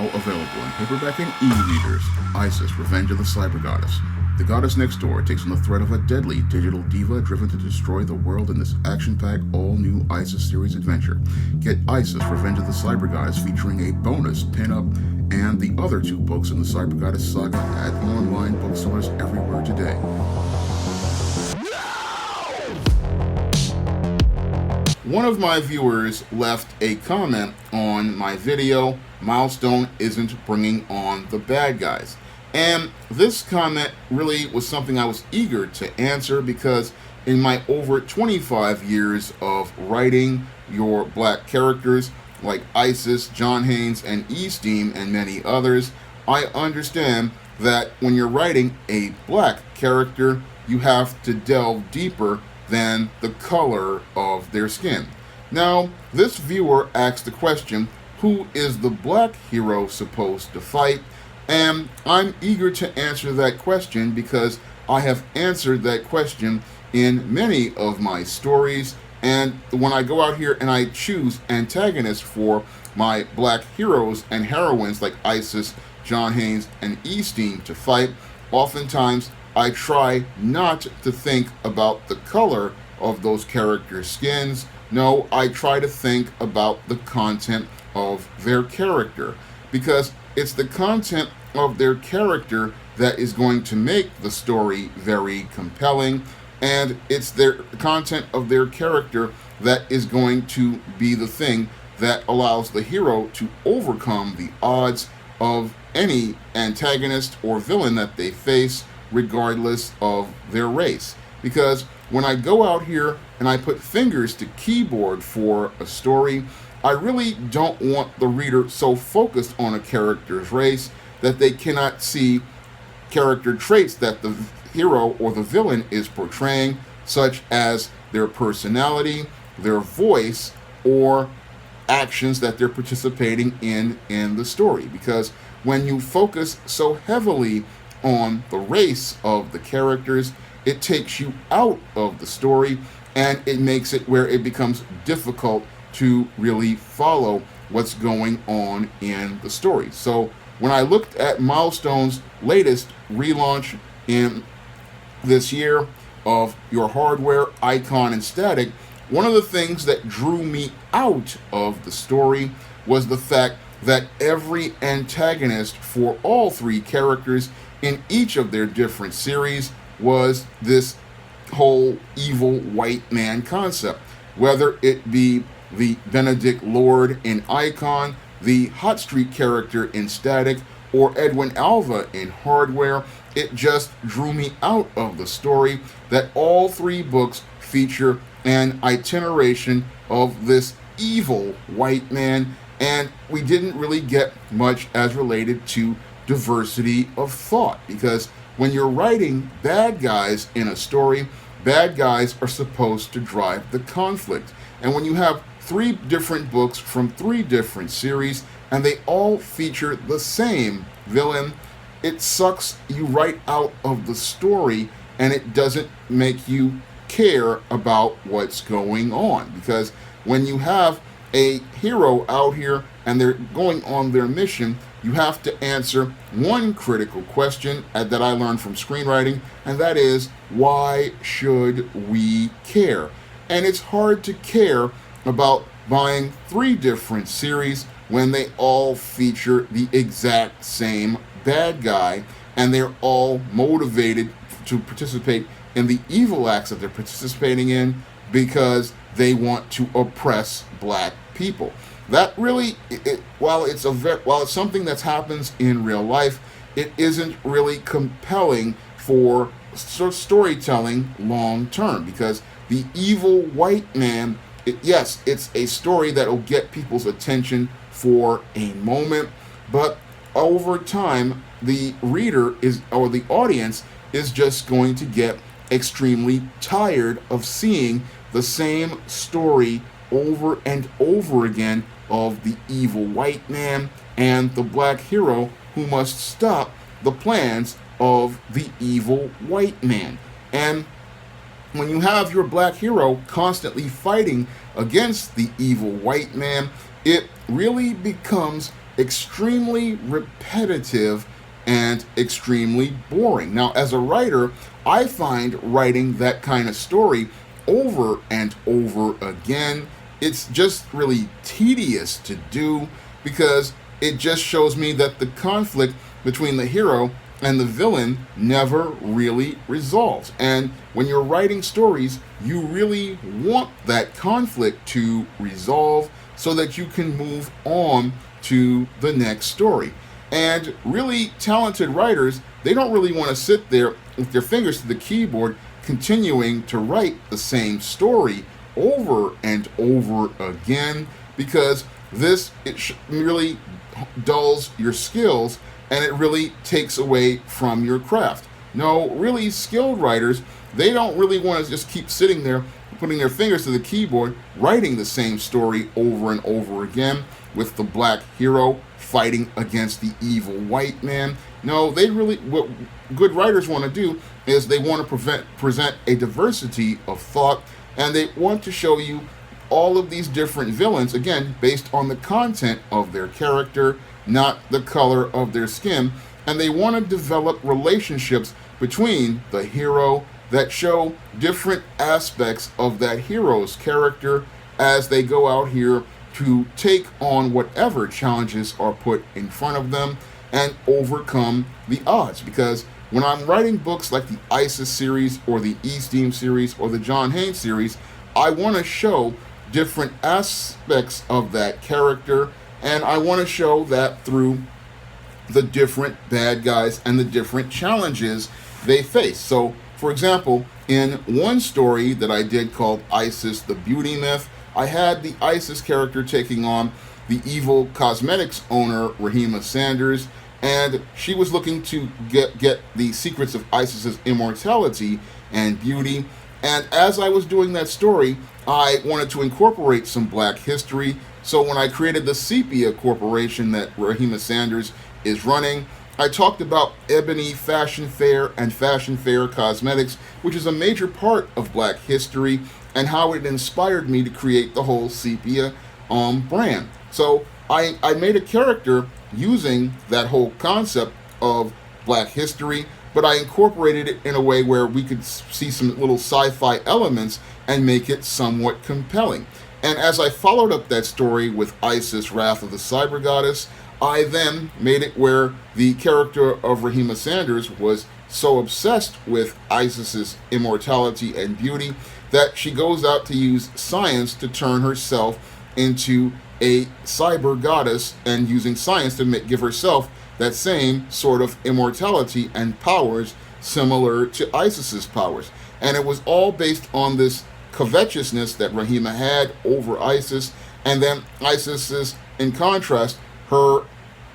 now available in paperback and e-readers. Isis, Revenge of the Cyber Goddess. The goddess next door takes on the threat of a deadly digital diva driven to destroy the world in this action-packed, all-new Isis series adventure. Get Isis, Revenge of the Cyber Goddess featuring a bonus pin-up and the other 2 books in the Cyber Goddess saga at online bookstores everywhere today. One of my viewers left a comment on my video, Milestone isn't bringing on the bad guys. And this comment really was something I was eager to answer because in my over 25 years of writing your black characters like Isis, John Haynes, and Eaststeam, and many others, I understand that when you're writing a black character, you have to delve deeper than the color of their skin. Now, this viewer asked the question, who is the black hero supposed to fight? And I'm eager to answer that question because I have answered that question in many of my stories. And when I go out here and I choose antagonists for my black heroes and heroines like Isis, John Haynes, and Eaststeam to fight, oftentimes I try not to think about the color of those characters' skins. No, I try to think about the content of their character, because it's the content of their character that is going to make the story very compelling, and it's their content of their character that is going to be the thing that allows the hero to overcome the odds of any antagonist or villain that they face, regardless of their race. Because when I go out here and I put fingers to keyboard for a story, I really don't want the reader so focused on a character's race that they cannot see character traits that the hero or the villain is portraying, such as their personality, their voice, or actions that they're participating in the story. Because when you focus so heavily on the race of the characters, it takes you out of the story, and it makes it where it becomes difficult to really follow what's going on in the story. So when I looked at Milestone's latest relaunch in this year of your hardware, icon, and static, one of the things that drew me out of the story was the fact that every antagonist for all 3 characters in each of their different series was this whole evil white man concept. Whether it be the Benedict Lord in Icon, the Hot Street character in Static, or Edwin Alva in Hardware, it just drew me out of the story that all 3 books feature an itineration of this evil white man, and we didn't really get much as related to diversity of thought, because when you're writing bad guys in a story, bad guys are supposed to drive the conflict. And when you have 3 different books from 3 different series, and they all feature the same villain, it sucks you right out of the story, and it doesn't make you care about what's going on. Because when you have a hero out here and they're going on their mission, you have to answer one critical question that I learned from screenwriting, and that is, why should we care? And it's hard to care about buying 3 different series when they all feature the exact same bad guy, and they're all motivated to participate in the evil acts that they're participating in because they want to oppress black people. That really, while it's something that happens in real life, it isn't really compelling for storytelling long term, because the evil white man, yes, it's a story that will get people's attention for a moment, but over time, the reader or the audience is just going to get extremely tired of seeing the same story over and over again of the evil white man and the black hero who must stop the plans of the evil white man. And when you have your black hero constantly fighting against the evil white man, it really becomes extremely repetitive and extremely boring. Now, as a writer, I find writing that kind of story over and over again, it's just really tedious to do because it just shows me that the conflict between the hero and the villain never really resolves. And when you're writing stories, you really want that conflict to resolve so that you can move on to the next story. And really talented writers, they don't really want to sit there with their fingers to the keyboard continuing to write the same story over and over again, because this really dulls your skills and it really takes away from your craft. No, really skilled writers, they don't really want to just keep sitting there putting their fingers to the keyboard writing the same story over and over again with the black hero fighting against the evil white man. No, what good writers want to do is they want to present a diversity of thought, and they want to show you all of these different villains, again, based on the content of their character, not the color of their skin. And they want to develop relationships between the hero that show different aspects of that hero's character as they go out here to take on whatever challenges are put in front of them and overcome the odds. Because when I'm writing books like the ISIS series or the Eastdeem series or the John Haynes series, I want to show different aspects of that character, and I want to show that through the different bad guys and the different challenges they face. So, for example, in one story that I did called Isis the Beauty Myth, I had the Isis character taking on the evil cosmetics owner, Rahima Sanders, and she was looking to get the secrets of Isis's immortality and beauty. And as I was doing that story, I wanted to incorporate some black history. So when I created the Sepia Corporation that Rahima Sanders is running, I talked about Ebony Fashion Fair and Fashion Fair Cosmetics, which is a major part of black history, and how it inspired me to create the whole Sepia brand. So I made a character using that whole concept of black history, but I incorporated it in a way where we could see some little sci-fi elements and make it somewhat compelling. And as I followed up that story with Isis, Wrath of the Cyber Goddess, I then made it where the character of Rahima Sanders was so obsessed with Isis's immortality and beauty that she goes out to use science to turn herself into a cyber goddess, and using science to give herself that same sort of immortality and powers similar to Isis's powers. And it was all based on this covetousness that Rahima had over Isis, and then Isis's, in contrast, her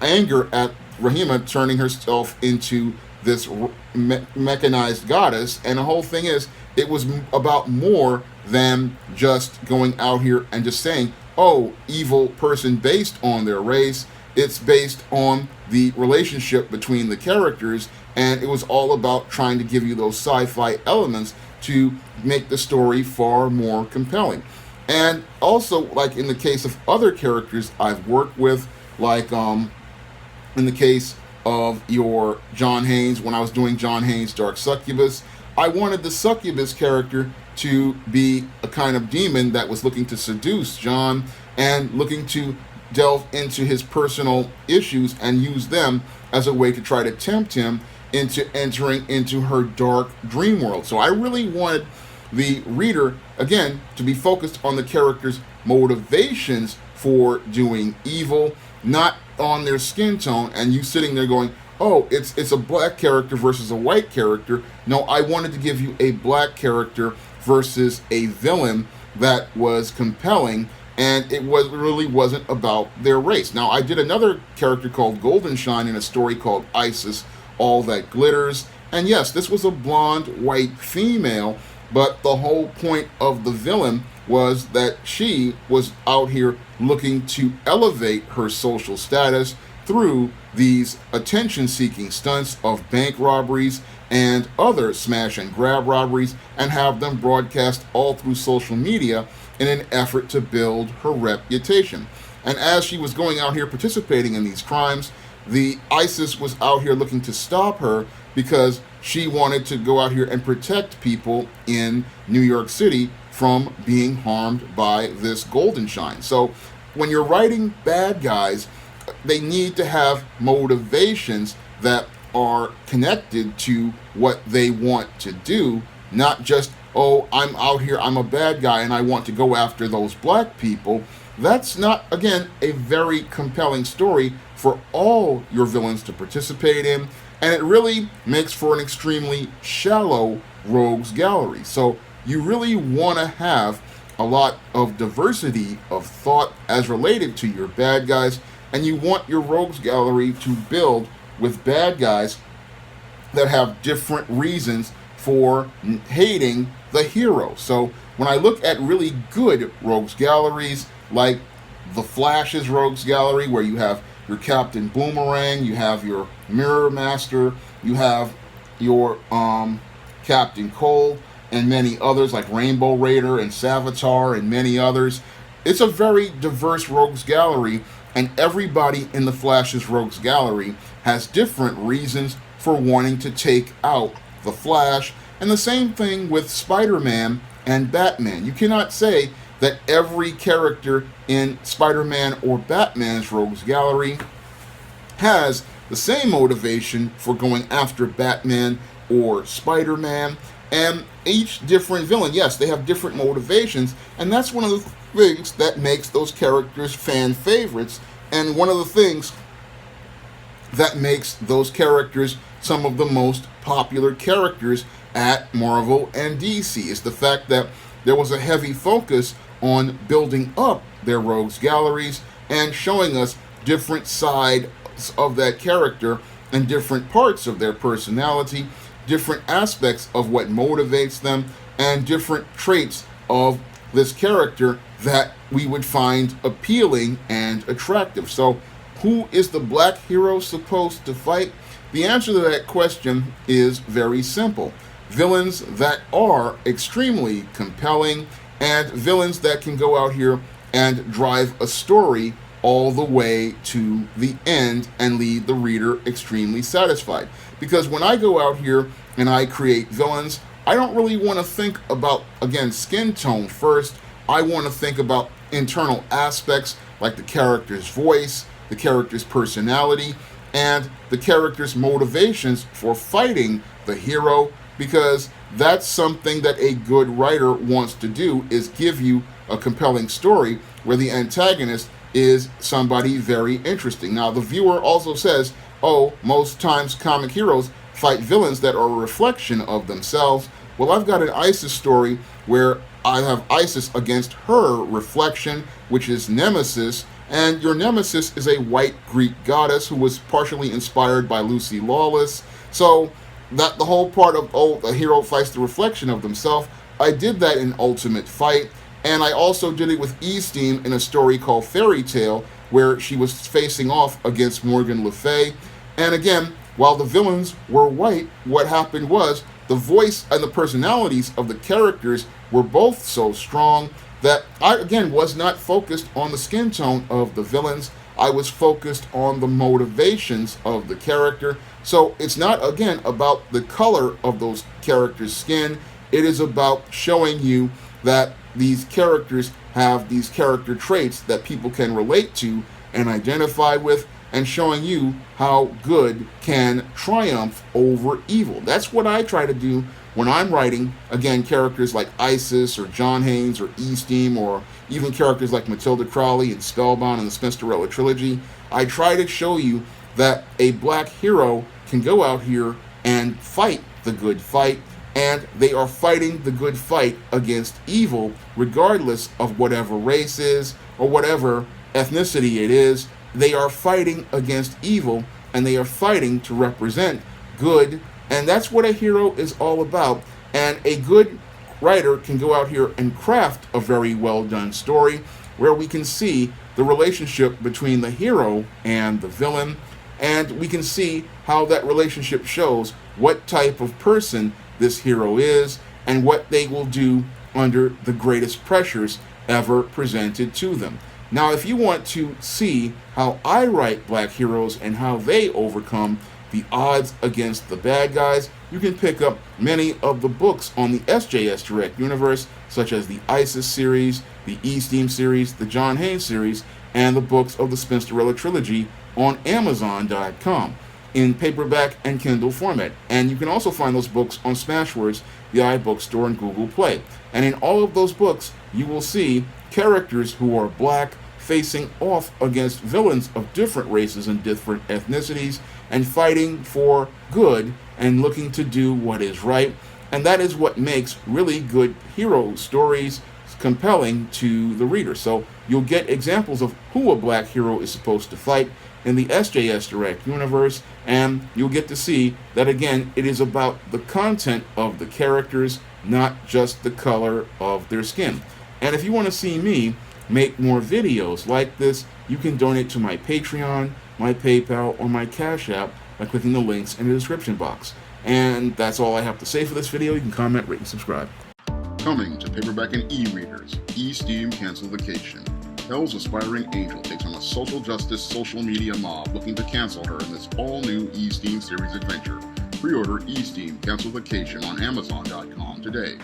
anger at Rahima turning herself into this mechanized goddess. And the whole thing is, it was about more than just going out here and just saying, oh, evil person based on their race. It's based on the relationship between the characters, and it was all about trying to give you those sci-fi elements to make the story far more compelling. And also, like in the case of other characters I've worked with, like in the case of your John Haynes, when I was doing John Haynes' Dark Succubus, I wanted the succubus character to be a kind of demon that was looking to seduce John and looking to delve into his personal issues and use them as a way to try to tempt him into entering into her dark dream world. So I really wanted the reader, again, to be focused on the character's motivations for doing evil, not on their skin tone, and you sitting there going, oh, it's a black character versus a white character. No, I wanted to give you a black character versus a villain that was compelling, and it really wasn't about their race. Now, I did another character called Goldenshine in a story called Isis, All That Glitters, and yes, this was a blonde white female, but the whole point of the villain was that she was out here looking to elevate her social status through these attention-seeking stunts of bank robberies and other smash and grab robberies, and have them broadcast all through social media in an effort to build her reputation. And as she was going out here participating in these crimes, the ISIS was out here looking to stop her because she wanted to go out here and protect people in New York City from being harmed by this golden shine. So when you're writing bad guys, they need to have motivations that are connected to what they want to do, not just, oh, I'm out here, I'm a bad guy, and I want to go after those black people. That's not, again, a very compelling story for all your villains to participate in, and it really makes for an extremely shallow rogues gallery. So you really want to have a lot of diversity of thought as related to your bad guys, and you want your rogues gallery to build with bad guys that have different reasons for hating the hero. So when I look at really good rogues galleries, like the Flash's rogues gallery, where you have your Captain Boomerang, you have your Mirror Master, you have your Captain Cold, and many others like Rainbow Raider and Savitar and many others. It's a very diverse rogues gallery, and everybody in the Flash's rogues gallery has different reasons for wanting to take out the Flash. And the same thing with Spider-Man and Batman. You cannot say that every character in Spider-Man or Batman's rogues gallery has the same motivation for going after Batman or Spider-Man. And each different villain, yes, they have different motivations, and that's one of the things that makes those characters fan favorites, and one of the things that makes those characters some of the most popular characters at Marvel and DC, is the fact that there was a heavy focus on building up their rogues galleries and showing us different sides of that character and different parts of their personality, different aspects of what motivates them, and different traits of this character that we would find appealing and attractive. So who is the black hero supposed to fight? The answer to that question is very simple. Villains that are extremely compelling, and villains that can go out here and drive a story all the way to the end and leave the reader extremely satisfied. Because when I go out here and I create villains, I don't really want to think about, again, skin tone first. I want to think about internal aspects like the character's voice, the character's personality, and the character's motivations for fighting the hero, because that's something that a good writer wants to do, is give you a compelling story where the antagonist is somebody very interesting. Now, the viewer also says, oh, most times comic heroes fight villains that are a reflection of themselves. Well, I've got an ISIS story where I have ISIS against her reflection, which is Nemesis, and your Nemesis is a white Greek goddess who was partially inspired by Lucy Lawless. So that the whole part of, oh, the hero fights the reflection of themselves, I did that in Ultimate Fight, and I also did it with E-Steam in a story called Fairy Tale, where she was facing off against Morgan Le Fay. And again, while the villains were white, what happened was the voice and the personalities of the characters were both so strong that I, again, was not focused on the skin tone of the villains. I was focused on the motivations of the character. So it's not, again, about the color of those characters' skin. It is about showing you that these characters have these character traits that people can relate to and identify with, and showing you how good can triumph over evil. That's what I try to do when I'm writing, again, characters like Isis or John Haynes or E-Steam, or even characters like Matilda Crowley and Spellbound and the Spinsterella trilogy. I try to show you that a black hero can go out here and fight the good fight, and they are fighting the good fight against evil, regardless of whatever race is or whatever ethnicity it is. They are fighting against evil, and they are fighting to represent good, and that's what a hero is all about. And a good writer can go out here and craft a very well done story where we can see the relationship between the hero and the villain, and we can see how that relationship shows what type of person this hero is and what they will do under the greatest pressures ever presented to them. Now, if you want to see how I write black heroes and how they overcome the odds against the bad guys, you can pick up many of the books on the SJS Direct universe, such as the ISIS series, the E-Steam series, the John Haynes series, and the books of the Spinsterella trilogy on Amazon.com in paperback and Kindle format. And you can also find those books on Smashwords, the iBookstore, and Google Play. And in all of those books, you will see characters who are black facing off against villains of different races and different ethnicities and fighting for good and looking to do what is right. And that is what makes really good hero stories compelling to the reader. So you'll get examples of who a black hero is supposed to fight in the SJS Direct universe, and you'll get to see that, again, it is about the content of the characters, not just the color of their skin. And if you want to see me make more videos like this, you can donate to my Patreon, my PayPal, or my Cash App by clicking the links in the description box. And that's all I have to say for this video. You can comment, rate, and subscribe. Coming to paperback and e-readers, E-Steam Cancel Vacation. Hell's aspiring angel takes on a social justice social media mob looking to cancel her in this all-new E-Steam series adventure. Pre-order E-Steam Cancel Vacation on Amazon.com today.